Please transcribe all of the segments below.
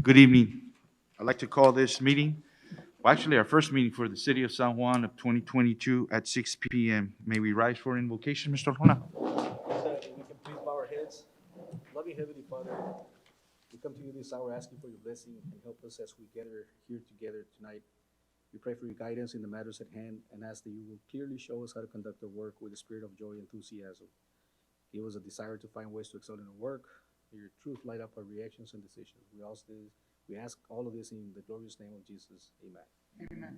Good evening. I'd like to call this meeting, well, actually, our first meeting for the city of San Juan of 2022 at 6 p.m. May we rise for invocation, Mr. Arjona? We can please bow our heads. Loving Heavenly Father, we come to you this hour asking for your blessing and help us as we gather here together tonight. We pray for your guidance in the matters at hand and ask that you will clearly show us how to conduct our work with a spirit of joy and enthusiasm. Give us a desire to find ways to excel in our work. May your truth light up our reactions and decisions. We ask all of this in the glorious name of Jesus. Amen. Amen.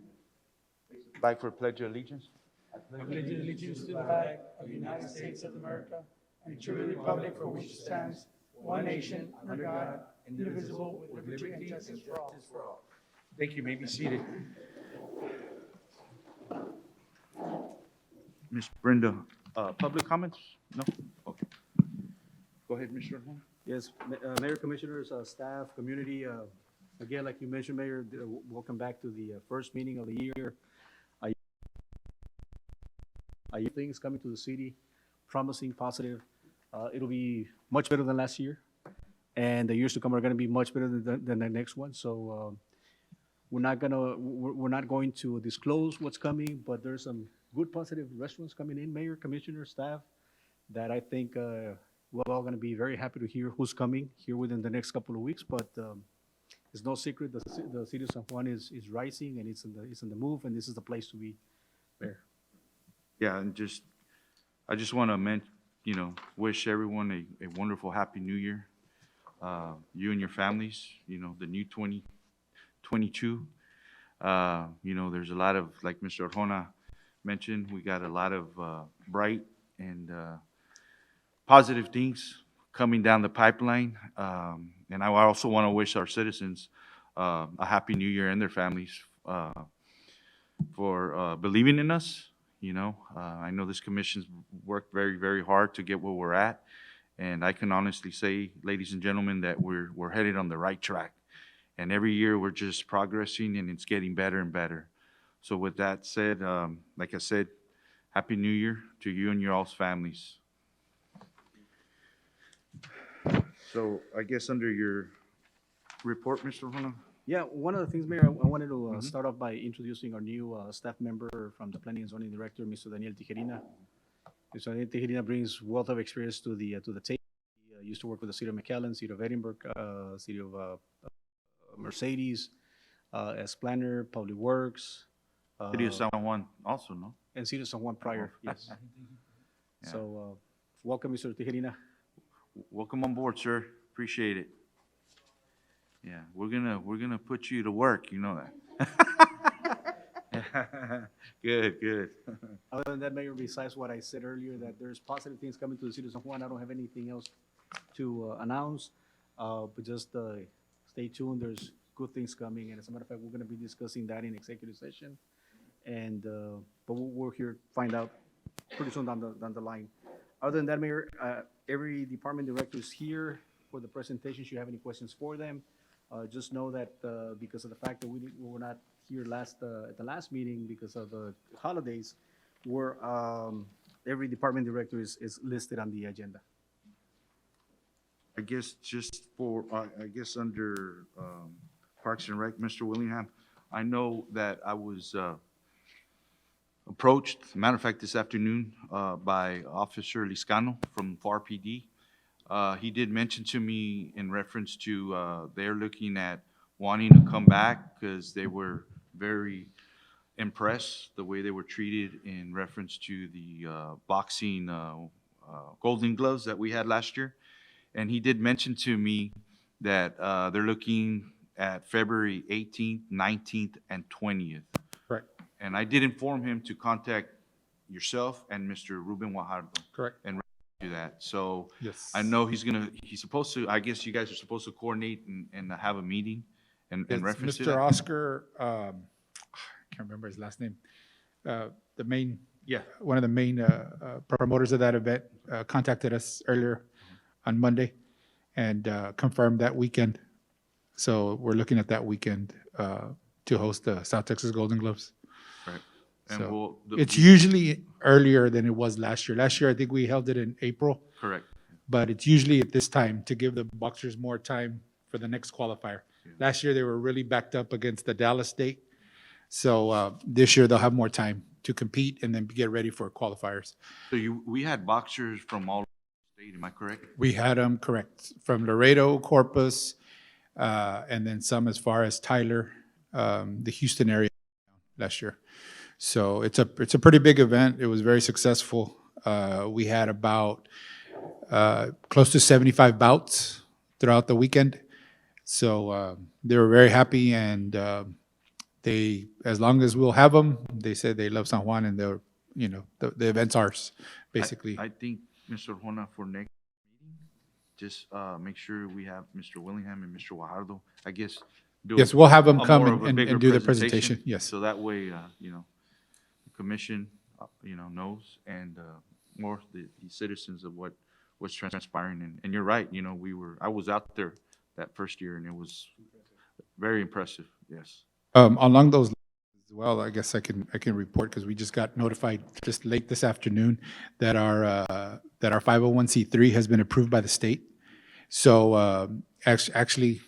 Flag for pledge of allegiance. I pledge allegiance to the flag of the United States of America and to the republic for which it stands, one nation, under God, indivisible, with liberty and justice for all. Thank you. You may be seated. Ms. Brenda, public comments? No? Okay. Go ahead, Mr. Arjona. Yes, Mayor, Commissioners, staff, community, again, like you mentioned, Mayor, welcome back to the first meeting of the year. Things coming to the city, promising, positive. It'll be much better than last year, and the years to come are going to be much better than the next one. So we're not going to disclose what's coming, but there's some good, positive restaurants coming in, Mayor, Commissioner, staff, that I think we're all going to be very happy to hear who's coming here within the next couple of weeks. But it's no secret the city of San Juan is rising, and it's in the move, and this is the place to be, Mayor. Yeah, and I just want to wish everyone a wonderful, happy New Year. You and your families, the new 2022. There's a lot of, like Mr. Arjona mentioned, we got a lot of bright and positive things coming down the pipeline. And I also want to wish our citizens a happy New Year and their families for believing in us. I know this commission's worked very, very hard to get where we're at, and I can honestly say, ladies and gentlemen, that we're headed on the right track. And every year we're just progressing, and it's getting better and better. So with that said, like I said, Happy New Year to you and your all's families. So I guess under your report, Mr. Arjona? Yeah, one of the things, Mayor, I wanted to start off by introducing our new staff member from the Planning and Zoning Director, Mr. Daniel Tijerina. Mr. Daniel Tijerina brings wealth of experience to the table. He used to work with the City of McAllen, City of Edinburgh, City of Mercedes, as planner, Public Works. City of San Juan also, no? And City of San Juan prior, yes. Yeah. So, welcome, Mr. Tijerina. Welcome on board, sir. Appreciate it. Yeah, we're gonna put you to work. You know that. Good. Other than that, Mayor, besides what I said earlier, that there's positive things coming to the city of San Juan, I don't have anything else to announce. But just stay tuned. There's good things coming, and as a matter of fact, we're going to be discussing that in executive session. And but we're here to find out pretty soon down the line. Other than that, Mayor, every department director is here for the presentation. Should you have any questions for them, just know that because of the fact that we were not here at the last meeting because of the holidays, every department director is listed on the agenda. I guess under Parks and Rec, Mr. Willingham, I know that I was approached, matter of fact, this afternoon by Officer Liscano from FAR PD. He did mention to me in reference to they're looking at wanting to come back because they were very impressed the way they were treated in reference to the boxing Golden Gloves that we had last year. And he did mention to me that they're looking at February 18th, 19th, and 20th. Correct. And I did inform him to contact yourself and Mr. Ruben Guajardo. Correct. And do that. So Yes. I know he's supposed to, I guess you guys are supposed to coordinate and have a meeting and It's reference to Mr. that. Oscar, I can't remember his last name. The main, Yeah. one of the main promoters of that event contacted us earlier on Monday and confirmed that weekend. So we're looking at that weekend to host the South Texas Golden Gloves. Right. And So we'll, it's usually earlier than it was last year. Last year, I think we held it in April, correct. but it's usually at this time to give the boxers more time for the next qualifier. Last year, they were really backed up against the Dallas State. So this year, they'll have more time to compete and then get ready for qualifiers. So we had boxers from all over the state, am I correct? We had them, correct, from Laredo, Corpus, and then some as far as Tyler, the Houston area last year. So it's a pretty big event. It was very successful. We had about close to 75 bouts throughout the weekend. So they were very happy, and they, as long as we'll have them, they said they love San Juan, and they're, the event's ours, basically. I think, Mr. Arjona, for next meeting, just make sure we have Mr. Willingham and Mr. Guajardo, I guess. Yes, we'll have them a come more of a and bigger do the presentation, yes. So that way, the commission, knows, and more the citizens of what's transpiring. And you're right, I was out there that first year, and it was very impressive, yes. Along those lines as well, I guess I can report, because we just got notified just late this afternoon that our 501c3 has been approved by the state. So actually,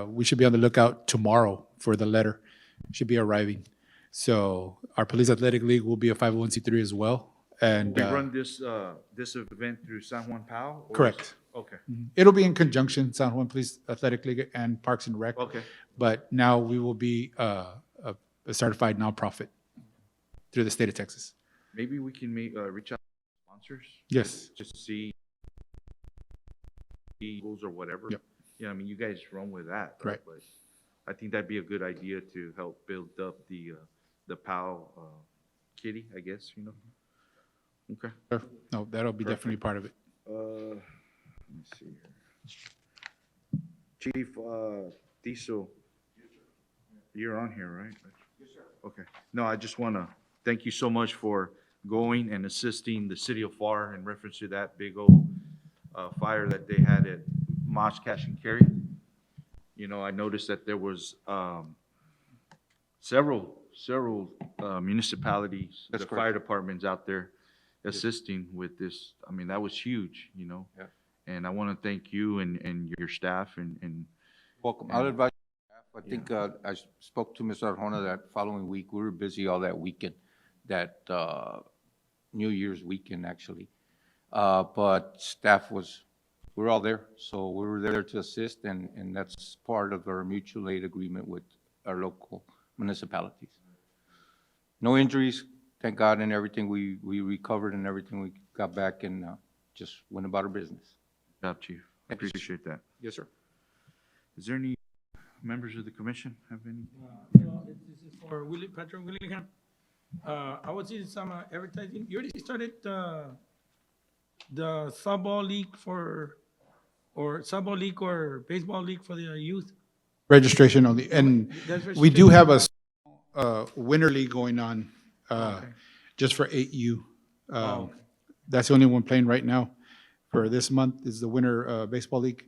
we should be on the lookout tomorrow for the letter. It should be arriving. So our Police Athletic League will be a 501c3 as well. And We run this event through San Juan PAL? or correct. is- Okay, It'll be in conjunction, San Juan Police Athletic League and Parks and Rec. okay. But now we will be a certified nonprofit through the state of Texas. Maybe we can reach out to sponsors? Yes. Just see Eagles or whatever. Yep. Yeah, I mean, you guys run with that. Right. But I think that'd be a good idea to help build up the PAL kitty, I guess, Okay. No, that'll be definitely part of it. Let me see here. Chief Diesel, you're on here, right? Yes, sir. Okay. No, I just want to thank you so much for going and assisting the city of FAR in reference to that big old fire that they had at Mosh Cash and Carry. I noticed that there was several municipalities, That's the correct. fire departments out there assisting with this. I mean, that was huge, Yeah. And I want to thank you and your staff and Welcome. I'll advise staff. I think I spoke to Mr. Arjona that following week. We were busy all that weekend, that New Year's weekend, actually. But staff we're all there. So we were there to assist, and that's part of our mutual aid agreement with our local municipalities. No injuries, thank God, and everything. We recovered and everything. We got back and just went about our business. Good job, Chief. I Thank you, sir. appreciate that. Yes, sir. Is there any members of the commission have any? This is for Patrick Willingham. I was seeing some advertising. You already started the softball league softball league or baseball league for the youth? Registration only. And That's we do have a winter league going on Okay. just for 8U. Oh, okay. That's the only one playing right now for this month is the winter baseball league.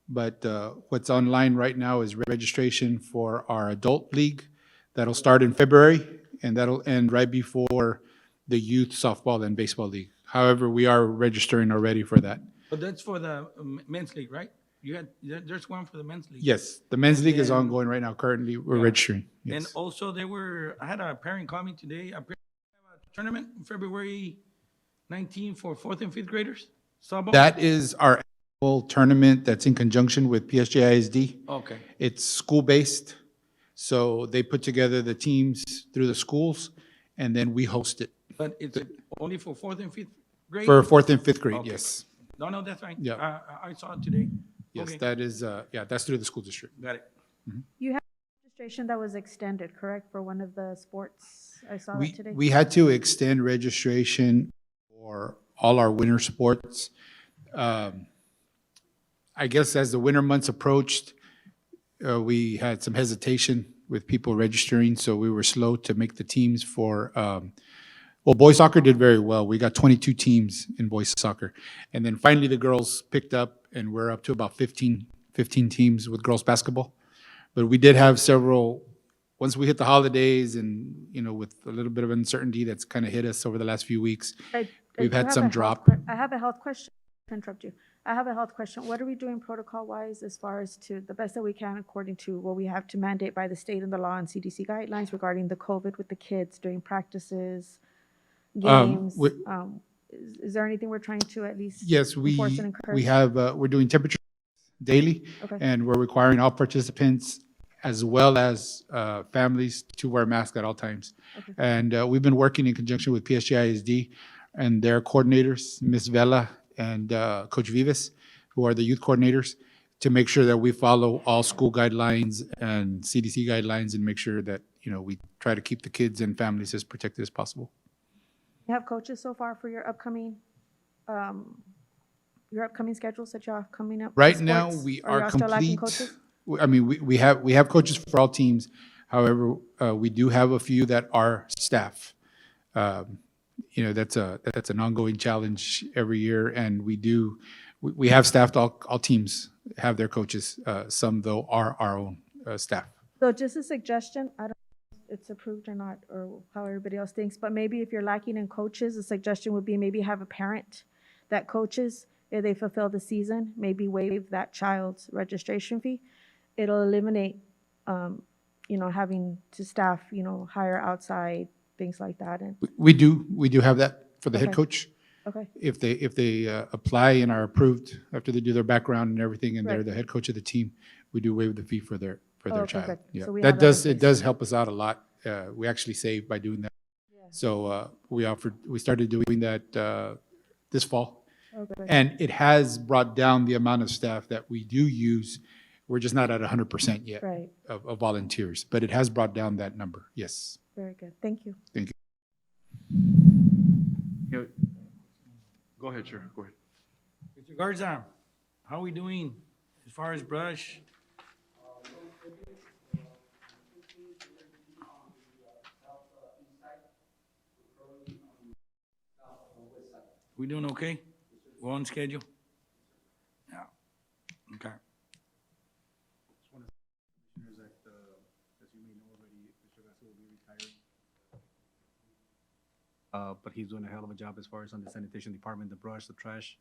But what's online right now is registration for our adult league. That'll start in February, and that'll end right before the youth softball and baseball league. However, we are registering already for that. But that's for the men's league, right? There's one for the men's league. Yes, the men's league is And- ongoing right now. Currently, we're Yeah. registering. And Yes. also I had a parent call me today, a tournament in February 19 for fourth and fifth graders, softball? That is our annual tournament that's in conjunction with PSJ ISD. Okay, It's school-based, so they put together the teams through the schools, and then we host it but it's only for fourth and fifth grade? for fourth and fifth grade, Okay. yes. No, that's fine. Yeah. I saw it today. Yes, Okay. that is, that's through the school district. Got it. You have registration that was extended, correct, for one of the sports? I saw that today. We had to extend registration for all our winter sports. I guess as the winter months approached, we had some hesitation with people registering, so we were slow to make the teams for, well, boys soccer did very well. We got 22 teams in boys soccer. And then finally, the girls picked up, and we're up to about 15 teams with girls basketball. But we did have several, once we hit the holidays and, with a little bit of uncertainty that's kind of hit us over the last few weeks, I we've do had have some a health drop. I have a health question. to interrupt you. I have a health question. What are we doing protocol-wise as far as to the best that we can according to what we have to mandate by the state and the law and CDC guidelines regarding the COVID with the kids during practices, games? Is there anything we're trying to at least Yes, enforce and we encourage? have, we're doing temperature daily, Okay. and we're requiring all participants as well as families to wear masks at all times. Okay. And we've been working in conjunction with PSG-ISD and their coordinators, Ms. Vela and Coach Vives, who are the youth coordinators, to make sure that we follow all school guidelines and CDC guidelines and make sure that, you know, we try to keep the kids and families as protected as possible. You have coaches so far for your upcoming schedules that y'all have coming up? for Right now, sports? we Or are y'all still lacking complete. coaches? I mean, we have coaches for all teams. However, we do have a few that are staff. You know, that's an ongoing challenge every year, and we have staffed all teams have their coaches. Some though are our own staff. So just a suggestion, I don't know if it's approved or not, or how everybody else thinks, but maybe if you're lacking in coaches, a suggestion would be maybe have a parent that coaches, if they fulfill the season, maybe waive that child's registration fee. It'll eliminate, having to staff, hire outside, things like that, and, We do have that for the head Okay. coach. okay, If they apply and are approved after they do their background and everything, and they're Right. the head coach of the team, we do waive the fee for their Oh, okay, child. good. Yeah, So we that have that in does, it place. does help us out a lot. We actually save by doing that. So we started doing that this fall. okay. And it has brought down the amount of staff that we do use. We're just not at 100% yet Right, of volunteers, but it has brought down that number, yes. very good, thank you. You know, go ahead, sir, go ahead. Mr. Garza, how are we doing as far as brush? We doing okay? We're on schedule? Yeah, okay. Commissioners, that, as you may know already, Mr. Garcia will be retiring. But he's doing a hell of a job as far as on the sanitation department, the brush, the trash,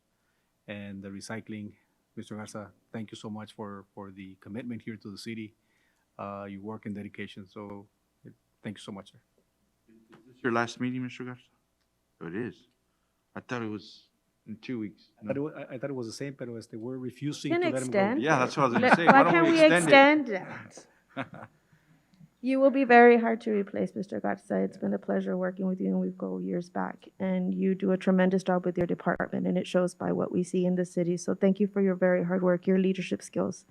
and the recycling. Mr. Garza, thank you so much for the commitment here to the city, your work and dedication. So, thank you so much, sir. Is this your last meeting, Mr. Garza? Oh, it is. I thought it was in 2 weeks. I thought it was the same, but we're refusing Can to let him go. extend. Yeah, that's what I was gonna Let- say. Why don't can't we extend that? You will be very hard to replace, Mr. Garza. It's been a pleasure working with you, and we've go years back. And you do a tremendous job with your department, and it shows by what we see in the city. So thank you for your very hard work, your leadership skills,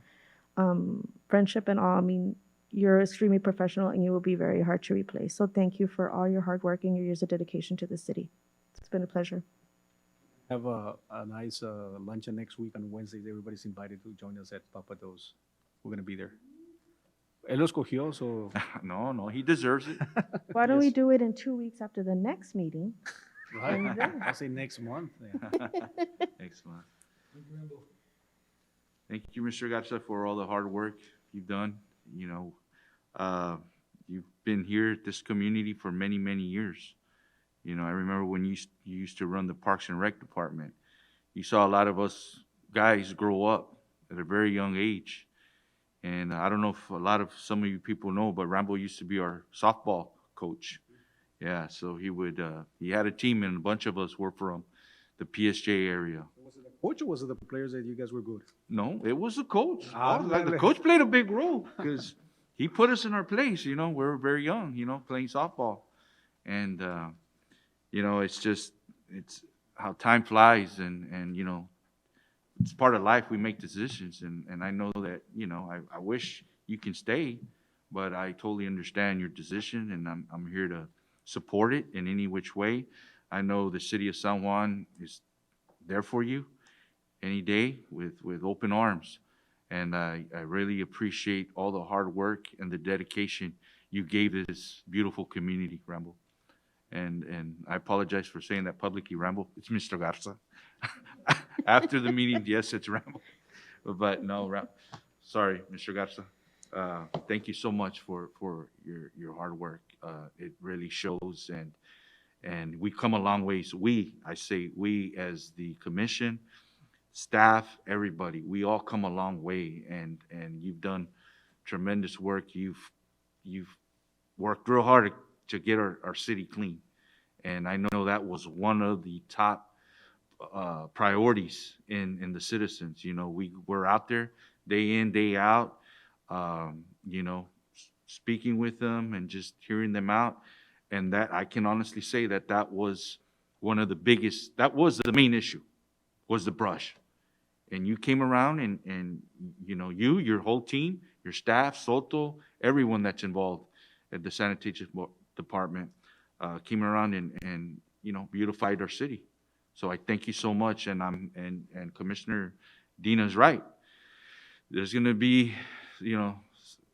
friendship and all. I mean, you're extremely professional, and you will be very hard to replace. So thank you for all your hard work and your years of dedication to the city. It's been a pleasure. Have a nice luncheon next week on Wednesdays. Everybody's invited to join us at Papa Do's. We're gonna be there. Él lo escogió, so. No, he deserves it. Why don't we Yes. do it in 2 weeks after the next meeting? Right. I'll say next month. Yeah. Excellent. Thank you, Mr. Garza, for all the hard work you've done. You know, you've been here at this community for many, many years. You know, I remember when you used to run the Parks and Rec department. You saw a lot of us guys grow up at a very young age. And I don't know if some of you people know, but Rambo used to be our softball coach. Yeah, so he had a team, and a bunch of us were from the PSJ area. Was it the coach or was it the players that you guys were good? No, it was the coach. Ah, The really? coach played a big role because he put us in our place. You know, we were very young, playing softball. And, it's how time flies, and it's part of life. We make decisions, and I know that, I wish you can stay, but I totally understand your decision, and I'm here to support it in any which way. I know the city of San Juan is there for you any day with open arms, and I really appreciate all the hard work and the dedication you gave this beautiful community, Rambo. And I apologize for saying that publicly, Rambo. It's Mr. Garza. After the meeting, yes, it's Rambo. But no, sorry, Mr. Garza. Thank you so much for your hard work. It really shows, and we come a long ways. I say we as the commission staff, everybody. We all come a long way, and you've done tremendous work. You've worked real hard to get our city clean. And I know that was one of the top priorities in the citizens. You know, we're out there day in, day out, you know, speaking with them and just hearing them out. And that I can honestly say that was one of the biggest, that was the main issue, was the brush. And you came around and you know, your whole team, your staff, Soto, everyone that's involved at the sanitation department came around and you know, beautified our city. So I thank you so much, and Commissioner Dina's right. There's going to be, you know,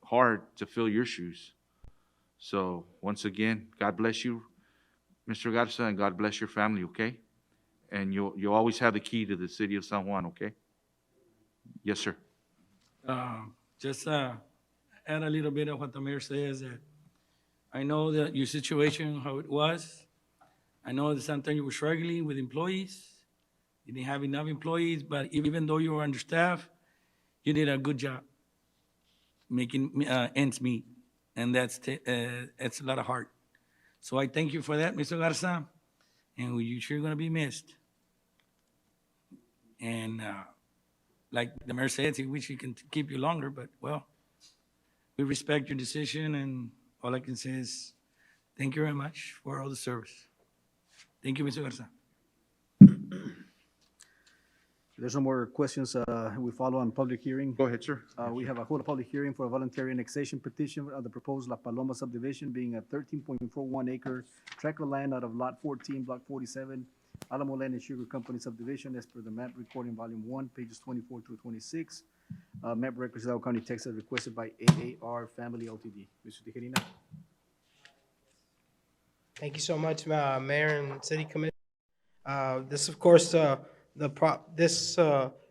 hard to fill your shoes. So once again, God bless you, Mr. Garza, and God bless your family, okay? And you'll always have the key to the city of San Juan, okay? Yes, sir. Just add a little bit of what the mayor says, that I know that your situation, how it was. I know that sometimes you were struggling with employees. You didn't have enough employees, but even though you were understaffed, you did a good job making ends meet. And that's a lot of heart. So I thank you for that, Mr. Garza, and you're sure going to be missed. And like the mayor said, he wish he can keep you longer, but well, we respect your decision, and all I can say is thank you very much for all the service. Thank you, Mr. Garza. There's no more questions. We follow on public hearing. Go ahead, sir. We have a hold a public hearing for a voluntary annexation petition of the proposed La Paloma subdivision, being a 13.41 acre tract of land out of Lot 14, Block 47, Alamo Land and Sugar Company subdivision, as per the map recording volume 1, pages 24 to 26. Map records, Hidalgo County, Texas, requested by AAR Family Ltd. Mr. Tijerina. Thank you so much, Mayor and City Commission. This, of course, this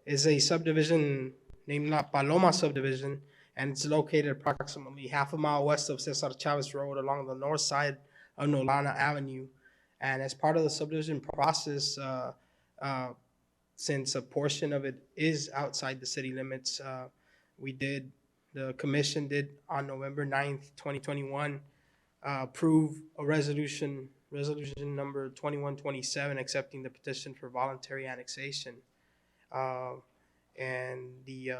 is a subdivision named La Paloma Subdivision, and it's located approximately half a mile west of Cesar Chavez Road along the north side of Nolana Avenue. And as part of the subdivision process, since a portion of it is outside the city limits, the commission did on November 9th, 2021, approve a resolution number 2127, accepting the petition for voluntary annexation. And the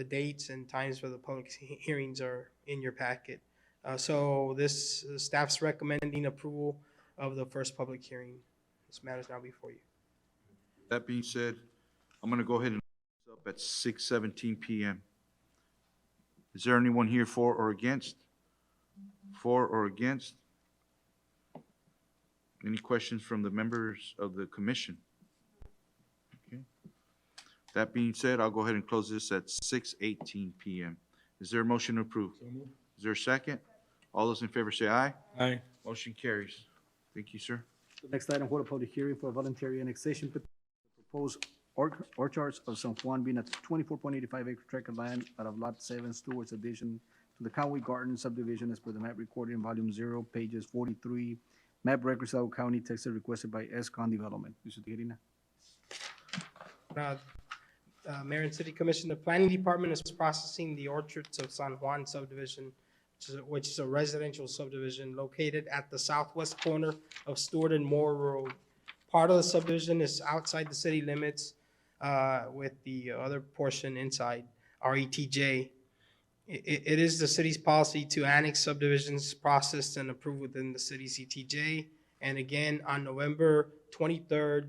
dates and times for the public hearings are in your packet. So this staff's recommending approval of the first public hearing. This matter is now before you. That being said, I'm going to go ahead and close up at 6:17 p.m. Is there anyone here for or against? For or against? Any questions from the members of the commission? Okay. That being said, I'll go ahead and close this at 6:18 p.m. Is there a motion to approve? Is there a second? All those in favor say aye. Aye. Motion carries. Thank you, sir. The next item, hold a public hearing for a voluntary annexation petition, proposed orchards of San Juan, being a 24.85 acre tract of land out of Lot 7, Stewart's addition to the Conway Garden subdivision, as per the map recorded in volume 0, pages 43. Map records, Hidalgo County, Texas, requested by S-Con Development. Mr. Tijerina. Mayor and City Commission, the Planning Department is processing the Orchards of San Juan subdivision, which is a residential subdivision located at the southwest corner of Stewart and Moore Road. Part of the subdivision is outside the city limits, with the other portion inside RETJ. It is the city's policy to annex subdivisions processed and approved within the city's ETJ. And again, on November 23rd,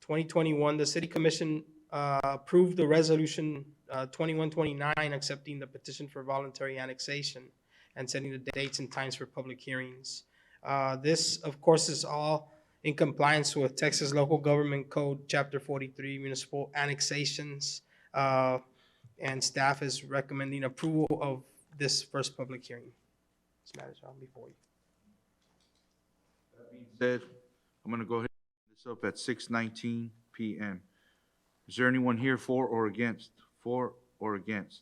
2021, the City Commission approved the resolution 2129, accepting the petition for voluntary annexation and setting the dates and times for public hearings. This, of course, is all in compliance with Texas Local Government Code, Chapter 43, Municipal Annexations. And staff is recommending approval of this first public hearing. This matter is on before you. That being said, I'm going to go ahead and close this up at 6:19 p.m. Is there anyone here for or against? For or against?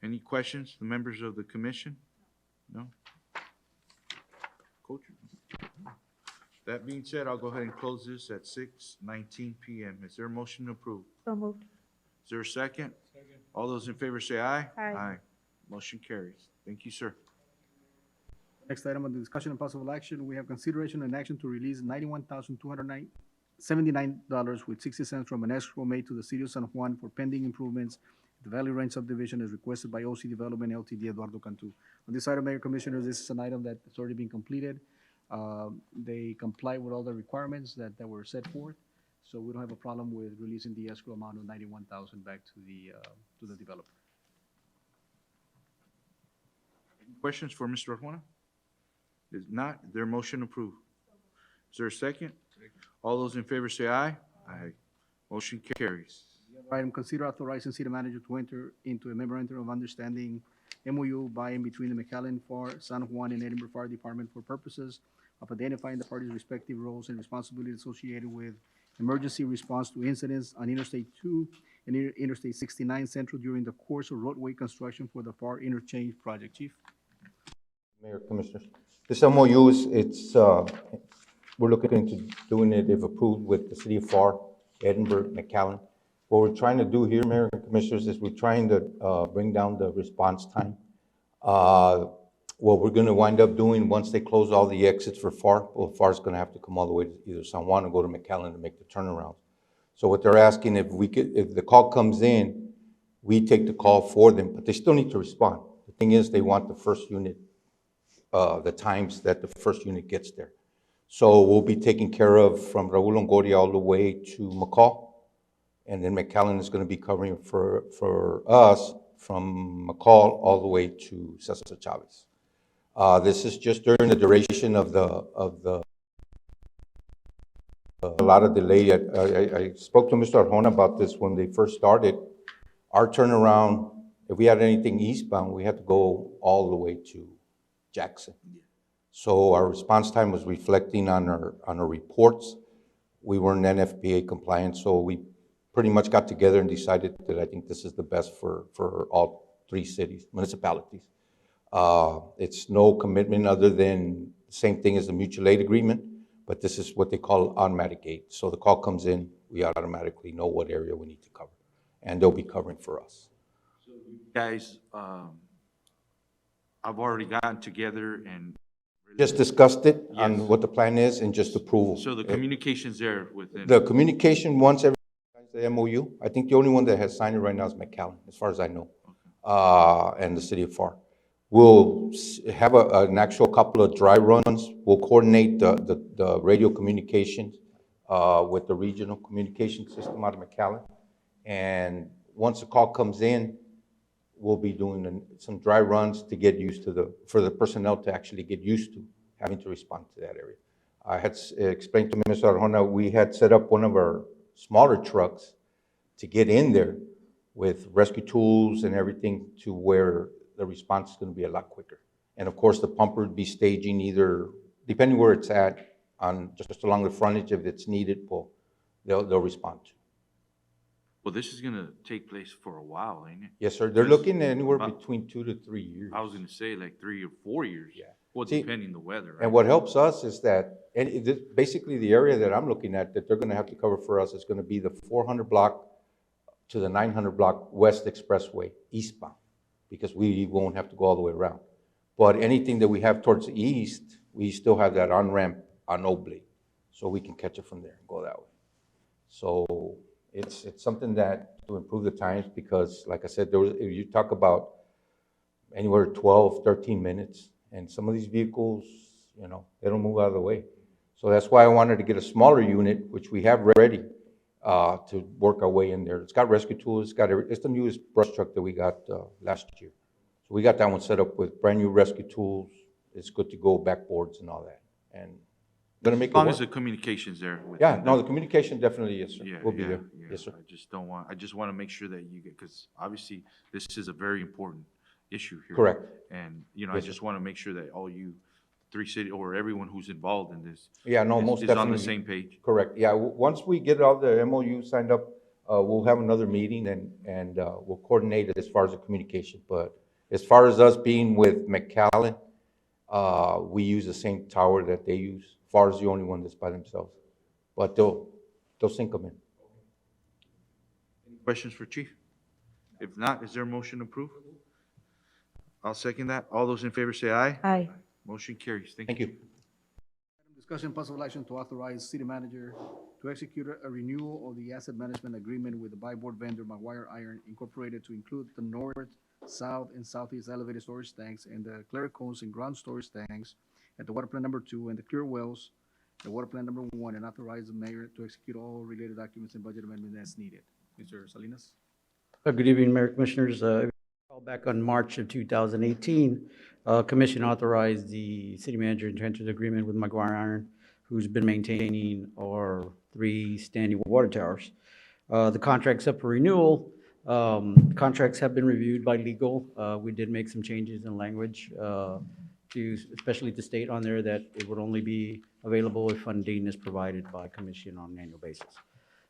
Any questions, the members of the commission? No? Coach? That being said, I'll go ahead and close this at 6:19 PM. Is there a motion to approve? So moved. Is there a second? Second. All those in favor say aye. Aye. Motion carries. Thank you, sir. Next item on the discussion and possible action, we have consideration and action to release $91,279 with 60 cents from an escrow made to the city of San Juan for pending improvements at the Valley Range subdivision as requested by OC Development LTD Eduardo Cantu. On this item, Mayor Commissioners, this is an item that has already been completed. They comply with all the requirements that were set forth, so we don't have a problem with releasing the escrow amount of 91,000 back to the developer. Questions for Mr. Arjona? If not, their motion approved. Is there a second? All those in favor say aye. Aye. Motion carries. Item, consider authorizing city manager to enter into a memorandum of understanding MOU by and between the McAllen Fire, San Juan, and Edinburgh Fire Department for purposes of identifying the parties' respective roles and responsibilities associated with emergency response to incidents on Interstate 2 and Interstate 69 Central during the course of roadway construction for the FAR interchange project. Chief? Mayor, Commissioners, this MOU we're looking into doing it if approved with the city of FAR, Edinburgh, McAllen. What we're trying to do here, Mayor and Commissioners, is we're trying to bring down the response time. What we're gonna wind up doing, once they close all the exits for FAR, well, FAR's gonna have to come all the way to either San Juan or go to McAllen to make the turnaround. So what they're asking, if the call comes in, we take the call for them, but they still need to respond. The thing is, they want the first unit, the times that the first unit gets there. So we'll be taking care of from Raul Longoria all the way to McCall. And then McAllen is going to be covering for us from McCall all the way to Cesar Chavez. This is just during the duration of a lot of delay. I spoke to Mr. Arjona about this when they first started. Our turnaround, if we had anything eastbound, we had to go all the way to Jackson. So our response time was reflecting on our reports. We weren't NFPA compliant, so we pretty much got together and decided that I think this is the best for all three cities, municipalities. It's no commitment other than the same thing as the mutual aid agreement, but this is what they call automatic aid. So the call comes in, we automatically know what area we need to cover, and they'll be covering for us. Guys, I've already gotten together and. Just discussed it Yes. on what the plan is and just approval. So the communication's there within. The communication, once everyone signs the MOU, I think the only one that has signed it right now is McAllen, as far as I know, and the city of FAR. We'll have an actual couple of dry runs. We'll coordinate the radio communications with the regional communication system out of McAllen. And once the call comes in, we'll be doing some dry runs to get used to for the personnel to actually get used to having to respond to that area. I had explained to Mr. Arjona, we had set up one of our smaller trucks to get in there with rescue tools and everything to where the response is going to be a lot quicker. And of course, the pumper would be staging either, depending where it's at, on just along the frontage. If it's needed, well, they'll respond to. Well, this is gonna take place for a while, ain't it? Yes, sir. They're looking at anywhere between 2 to 3 years. I was gonna say like 3 or 4 years. Yeah. Well, See, depending the weather, right? And what helps us is that, basically the area that I'm looking at, that they're gonna have to cover for us is gonna be the 400 block to the 900 block West Expressway eastbound, because we won't have to go all the way around. But anything that we have towards the east, we still have that on-ramp on Oblate, so we can catch it from there and go that way. So it's something that to improve the times, because like I said, if you talk about anywhere 12, 13 minutes, and some of these vehicles, they don't move out of the way. So that's why I wanted to get a smaller unit, which we have ready, to work our way in there. It's got rescue tools, it's the newest brush truck that we got last year. So we got that one set up with brand new rescue tools. It's good to go, backboards and all that. And I'm gonna make it As long work. as the communication's there. Yeah, within no, the- the communication definitely, yes, sir. Yeah, We'll be yeah, there. yeah. Yes, sir. I just want to make sure that you get, because obviously this is a very important issue here. Correct. And, I Yes, sir. just want to make sure that all you three city, or everyone who's involved in this Yeah, no, is most is on definitely. the same page. Correct. Yeah, once we get all the MOU signed up, we'll have another meeting and we'll coordinate it as far as the communication. But as far as us being with McAllen, we use the same tower that they use FAR's the only one that's by themselves. But they'll sync them in. Questions for Chief? If not, is there a motion to approve? I'll second that. All those in favor say aye. Aye. Motion carries. Thank Thank you. you. Discussion possible action to authorize city manager to execute a renewal of the asset management agreement with the buy-board vendor McGuire Iron Incorporated to include the north, south, and southeast elevated storage tanks and the clear cones and ground storage tanks at the water plant number 2 and the clear wells, the water plant number 1, and authorize the mayor to execute all related documents and budget amendments as needed. Mr. Salinas? Good evening, Mayor Commissioners. Back on March of 2018, Commission authorized the city manager to enter the agreement with McGuire Iron, who's been maintaining our 3 standing water towers. The contract's up for renewal. Contracts have been reviewed by legal. We did make some changes in language especially to state on there that it would only be available if funding is provided by Commission on an annual basis.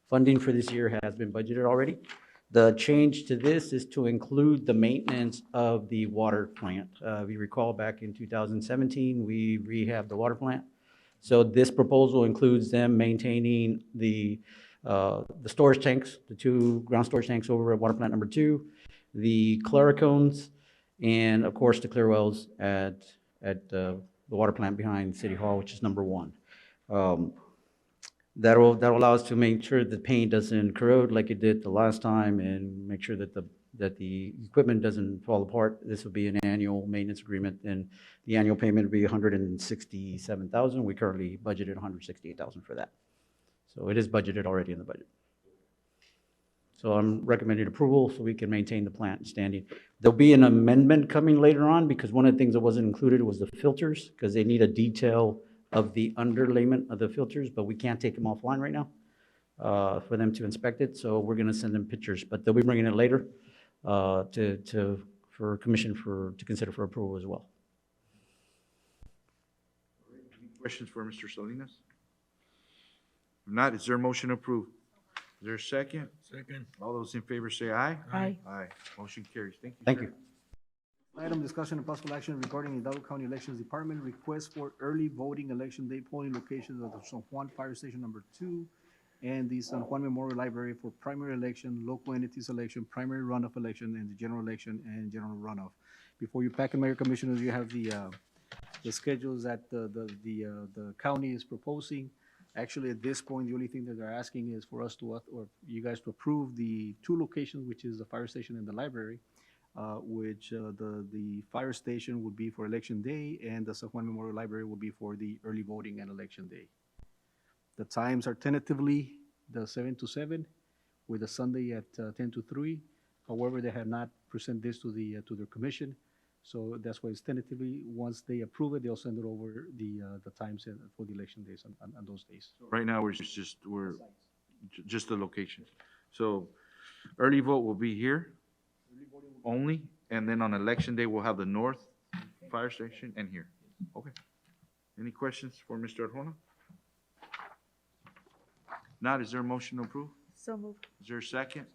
Funding for this year has been budgeted already. The change to this is to include the maintenance of the water plant. If you recall, back in 2017, we rehabbed the water plant. So this proposal includes them maintaining the storage tanks, the 2 ground storage tanks over at water plant number 2, the claricones, and of course the clear wells at the water plant behind City Hall, which is number 1. That'll allow us to make sure the paint doesn't corrode like it did the last time, and make sure that the equipment doesn't fall apart. This will be an annual maintenance agreement, and the annual payment will be $167,000. We currently budgeted $168,000 for that. So it is budgeted already in the budget. So I'm recommending approval so we can maintain the plant standing. There'll be an amendment coming later on, because one of the things that wasn't included was the filters, because they need a detail of the underlayment of the filters, but we can't take them offline right now for them to inspect it. So we're going to send them pictures, but they'll be bringing it later for Commission to consider for approval as well. Questions for Mr. Salinas? If not, is there a motion to approve? Is there a second? Second. All those in favor say aye. Aye. Aye. Motion carries. Thank you. Thank sir. you. Item discussion and possible action regarding Hidalgo County Elections Department request for early voting election day polling locations of the San Juan Fire Station number 2 and the San Juan Memorial Library for primary election, local entities election, primary runoff election, and the general election and general runoff. Before you pack, Mayor Commissioners, you have the schedules that the county is proposing. Actually, at this point, the only thing that they're asking is for us to, or you guys to approve the 2 locations, which is the fire station and the library, which the fire station would be for election day, and the San Juan Memorial Library will be for the early voting and election day. The times are tentatively the 7 to 7, with a Sunday at 10 to 3. However, they have not presented this to their commission, so that's why it's tentatively. Once they approve it, they'll send it over the times for the election days on those days. Right now, we're just the locations. So early vote will be here only, and then on election day, we'll have the north fire station and here. Okay. Any questions for Mr. Arjona? Not, is there a motion to approve? So moved. Is there a second?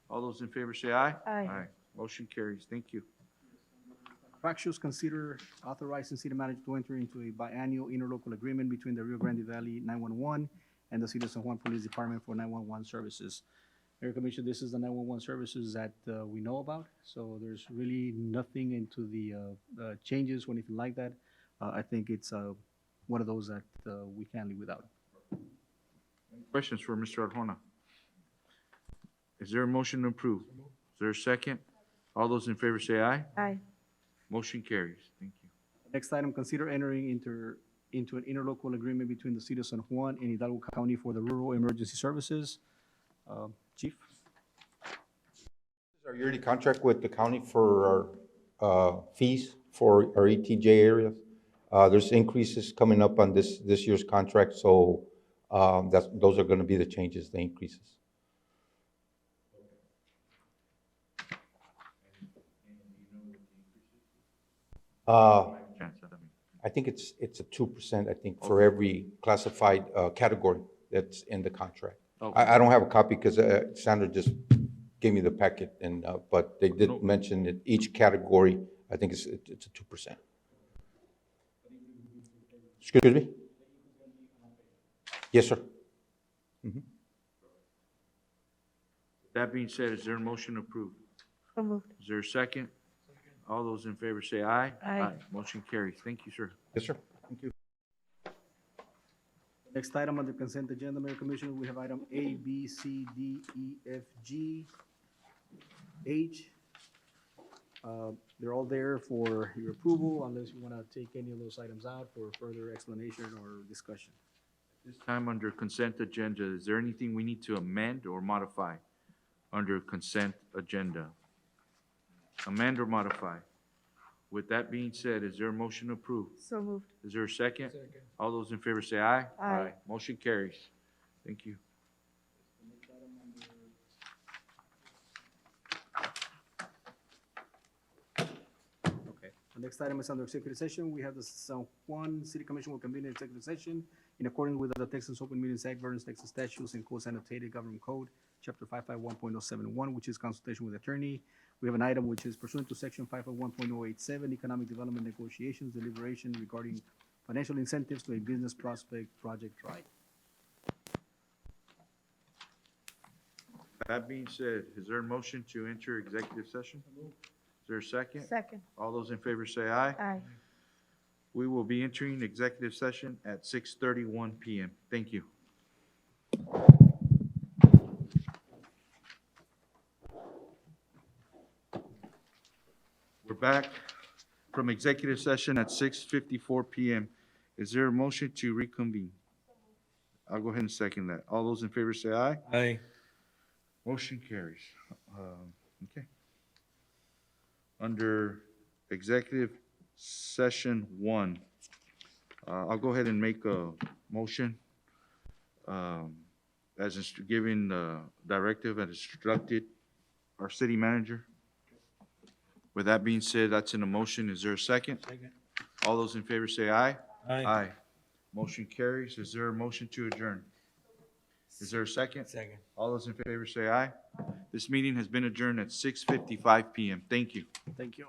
All those in favor say aye. Aye. Motion carries. Thank you. Factuals, consider authorizing city manager to enter into a biannual interlocal agreement between the Rio Grande Valley 911 and the City of San Juan Police Department for 911 services. Mayor Commissioner, this is the 911 services that we know about, so there's really nothing into the changes or anything like that. I think it's one of those that we can't live without. Questions for Mr. Arjona? Is there a motion to approve? Is there a second? All those in favor say aye. Aye. Motion carries. Thank you. Next item, consider entering into an interlocal agreement between the City of San Juan and Hidalgo County for the rural emergency services. Chief? Our yearly contract with the county for our fees for our ETJ areas. There's increases coming up on this year's contract, so those are going to be the changes, the increases. I think it's a 2%, I think, for every classified category that's in the contract. Okay. I don't have a copy because Sandra just gave me the packet, but they did mention that each category, I think it's a 2%. Excuse me? Yes, sir. That being said, is there a motion to approve? So moved. Is there a second? All those in favor say aye. Aye. Motion carries. Thank you, sir. Yes, sir. Next item on the consent agenda, Mayor Commissioner, we have item A, B, C, D, E, F, G, H. They're all there for your approval unless you want to take any of those items out for further explanation or discussion. This time under consent agenda, is there anything we need to amend or modify under consent agenda? Amend or modify? With that being said, is there a motion to approve? So moved. Is there a second? All those in favor say aye. Aye. Motion carries. Thank you. Okay. The next item is under executive session. We have the San Juan City Commission will convene an executive session in accordance with the Texas Open Meetings Act, various Texas statutes, and codes annotated government code, chapter 551.071, which is consultation with attorney. We have an item which is pursuant to section 551.087, economic development negotiations, deliberation regarding financial incentives to a business prospect project right. That being said, is there a motion to enter executive session? Is there a second? Second. All those in favor say aye. Aye. We will be entering executive session at 6:31 PM. Thank you. We're back from executive session at 6:54 PM. Is there a motion to reconvene? I'll go ahead and second that. All those in favor say aye. Aye. Motion carries. Okay. Under executive session 1, I'll go ahead and make a motion giving the directive as instructed our city manager. With that being said, that's in a motion. Is there a second? Second. All those in favor say aye. Aye. Motion carries. Is there a motion to adjourn? Is there a second? Second. All those in favor say aye. This meeting has been adjourned at 6:55 PM. Thank you. Thank you.